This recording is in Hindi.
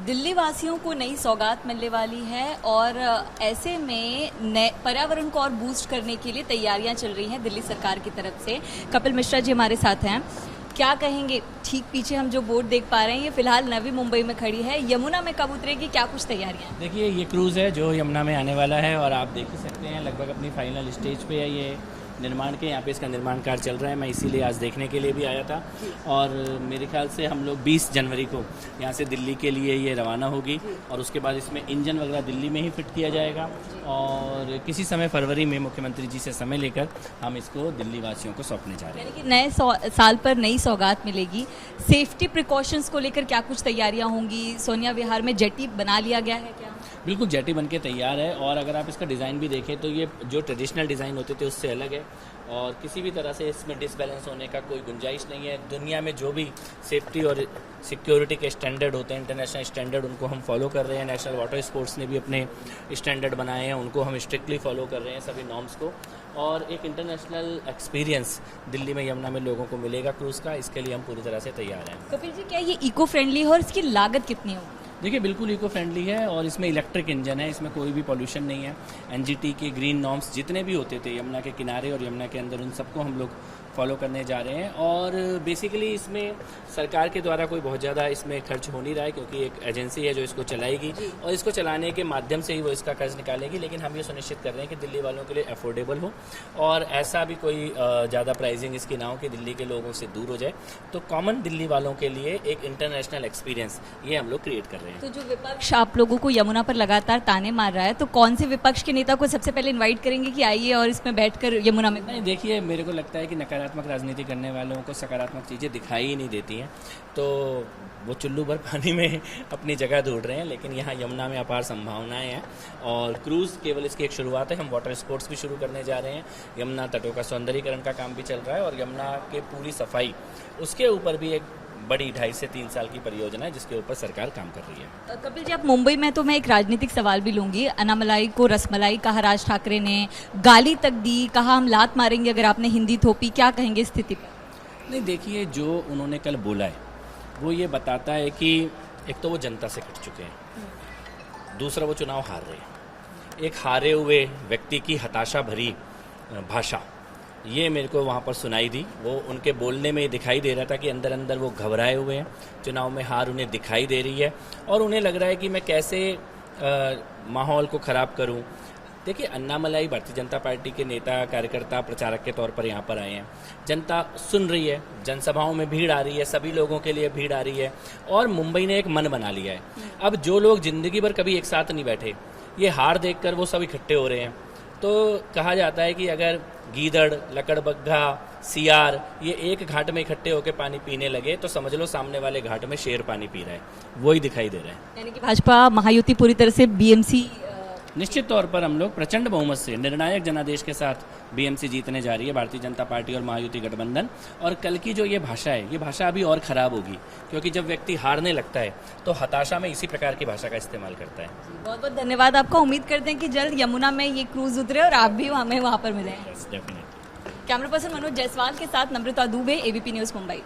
दिल्ली वासियों को नई सौगात मिलने वाली है और ऐसे में पर्यावरण को और बूस्ट करने के लिए तैयारियां चल रही हैं दिल्ली सरकार की तरफ से। कपिल मिश्रा जी हमारे साथ हैं, क्या कहेंगे? ठीक पीछे हम जो बोट देख पा रहे हैं ये फिलहाल नवी मुंबई में खड़ी है, यमुना में कब उतरेगी, क्या कुछ तैयारियां? देखिए ये क्रूज़ है जो यमुना में आने वाला है और आप देख ही सकते हैं लगभग अपनी फाइनल स्टेज पे है ये निर्माण के। यहाँ पे इसका निर्माण कार्य चल रहा है, मैं इसीलिए आज देखने के लिए भी आया था। और मेरे ख्याल से हम लोग 20 जनवरी को यहाँ से दिल्ली के लिए ये रवाना होगी और उसके बाद इसमें इंजन वगैरह दिल्ली में ही फिट किया जाएगा और किसी समय फरवरी में मुख्यमंत्री जी से समय लेकर हम इसको दिल्ली वासियों को सौंपने जा रहे हैं। यानी कि नए साल पर नई सौगात मिलेगी। सेफ्टी प्रिकॉशंस को लेकर क्या कुछ तैयारियां होंगी? सोनिया विहार में जेटी बना लिया गया है क्या? बिल्कुल जेटी बन के तैयार है और अगर आप इसका डिज़ाइन भी देखें तो ये जो ट्रेडिशनल डिज़ाइन होते थे उससे अलग है और किसी भी तरह से इसमें डिसबैलेंस होने का कोई गुंजाइश नहीं है। दुनिया में जो भी सेफ्टी और सिक्योरिटी के स्टैंडर्ड होते हैं, इंटरनेशनल स्टैंडर्ड, उनको हम फॉलो कर रहे हैं। नेशनल वाटर स्पोर्ट्स ने भी अपने स्टैंडर्ड बनाए हैं, उनको हम स्ट्रिक्टली फॉलो कर रहे हैं सभी नॉर्म्स को। और एक इंटरनेशनल एक्सपीरियंस दिल्ली में यमुना में लोगों को मिलेगा क्रूज़ का, इसके लिए हम पूरी तरह से तैयार हैं। कपिल जी, क्या ये इको फ्रेंडली है और इसकी लागत कितनी होगी? देखिए बिल्कुल इको फ्रेंडली है और इसमें इलेक्ट्रिक इंजन है, इसमें कोई भी पॉल्यूशन नहीं है। एनजीटी के ग्रीन नॉर्म्स जितने भी होते थे यमुना के किनारे और यमुना के अंदर, उन सबको हम लोग फॉलो करने जा रहे हैं। और बेसिकली इसमें सरकार के द्वारा कोई बहुत ज़्यादा इसमें खर्च हो नहीं रहा है क्योंकि एक एजेंसी है जो इसको चलाएगी और इसको चलाने के माध्यम से ही वो इसका कर्ज निकालेगी। लेकिन हम ये सुनिश्चित कर रहे हैं कि दिल्ली वालों के लिए अफोर्डेबल हो और ऐसा भी कोई ज़्यादा प्राइसिंग इसकी ना हो कि दिल्ली के लोगों से दूर हो जाए। तो कॉमन दिल्ली वालों के लिए एक इंटरनेशनल एक्सपीरियंस ये हम लोग क्रिएट कर रहे हैं। तो जो विपक्ष आप लोगों को यमुना पर लगातार ताने मार रहा है, तो कौन से विपक्ष के नेता को सबसे पहले इन्वाइट करेंगे कि आइए और इसमें बैठकर यमुना में? नहीं, देखिए मेरे को लगता है कि नकारात्मक राजनीति करने वालों को सकारात्मक चीज़ें दिखाई ही नहीं देती हैं, तो वो चुल्लू भर पानी में अपनी जगह ढूंढ रहे हैं। लेकिन यहाँ यमुना में अपार संभावनाएं हैं और क्रूज़ केवल इसकी एक शुरुआत है। हम वाटर स्पोर्ट्स भी शुरू करने जा रहे हैं, यमुना तटों का सौंदर्यीकरण का काम भी चल रहा है और यमुना के पूरी सफाई, उसके ऊपर भी एक बड़ी 2.5 से 3 साल की परियोजना है जिसके ऊपर सरकार काम कर रही है। कपिल जी, आप मुंबई में, तो मैं एक राजनीतिक सवाल भी लूंगी। अनामलाई को रसमलाई कहा राज ठाकरे ने, गाली तक दी, कहा हम लात मारेंगे अगर आपने हिंदी थोपी, क्या कहेंगे स्थिति पर? नहीं, देखिए जो उन्होंने कल बोला है वो ये बताता है कि एक तो वो जनता से कट चुके हैं, दूसरा वो चुनाव हार रहे हैं। एक हारे हुए व्यक्ति की हताशा भरी भाषा ये मेरे को वहाँ पर सुनाई दी। वो उनके बोलने में दिखाई दे रहा था कि अंदर अंदर वो घबराए हुए हैं, चुनाव में हार उन्हें दिखाई दे रही है और उन्हें लग रहा है कि मैं कैसे माहौल को ख़राब करूं। देखिए अन्नामलाई भारतीय जनता पार्टी के नेता, कार्यकर्ता, प्रचारक के तौर पर यहाँ पर आए हैं। जनता सुन रही है, जनसभाओं में भीड़ आ रही है, सभी लोगों के लिए भीड़ आ रही है और मुंबई ने एक मन बना लिया है। अब जो लोग जिंदगी भर कभी एक साथ नहीं बैठे, ये हार देखकर वो सब इकट्ठे हो रहे हैं। तो कहा जाता है कि अगर गीदड़, लकड़बग्घा, सियार ये एक घाट में इकट्ठे होकर पानी पीने लगे तो समझ लो सामने वाले घाट में शेर पानी पी रहा है, वही दिखाई दे रहा है। यानी कि भाजपा महायुति पूरी तरह से बीएमसी, निश्चित तौर पर हम लोग प्रचंड बहुमत से निर्णायक जनादेश के साथ बीएमसी जीतने जा रही है, भारतीय जनता पार्टी और महायुति गठबंधन। और कल की जो ये भाषा है, ये भाषा अभी और ख़राब होगी क्योंकि जब व्यक्ति हारने लगता है तो हताशा में इसी प्रकार की भाषा का इस्तेमाल करता है। बहुत बहुत धन्यवाद आपका। उम्मीद करते हैं कि जल्द यमुना में ये क्रूज उतरे और आप भी हमें वहाँ पर मिलें। Definitely. Camera person Manoj Jaiswal के साथ नम्रता दुबे, एबीपी न्यूज़ मुंबई।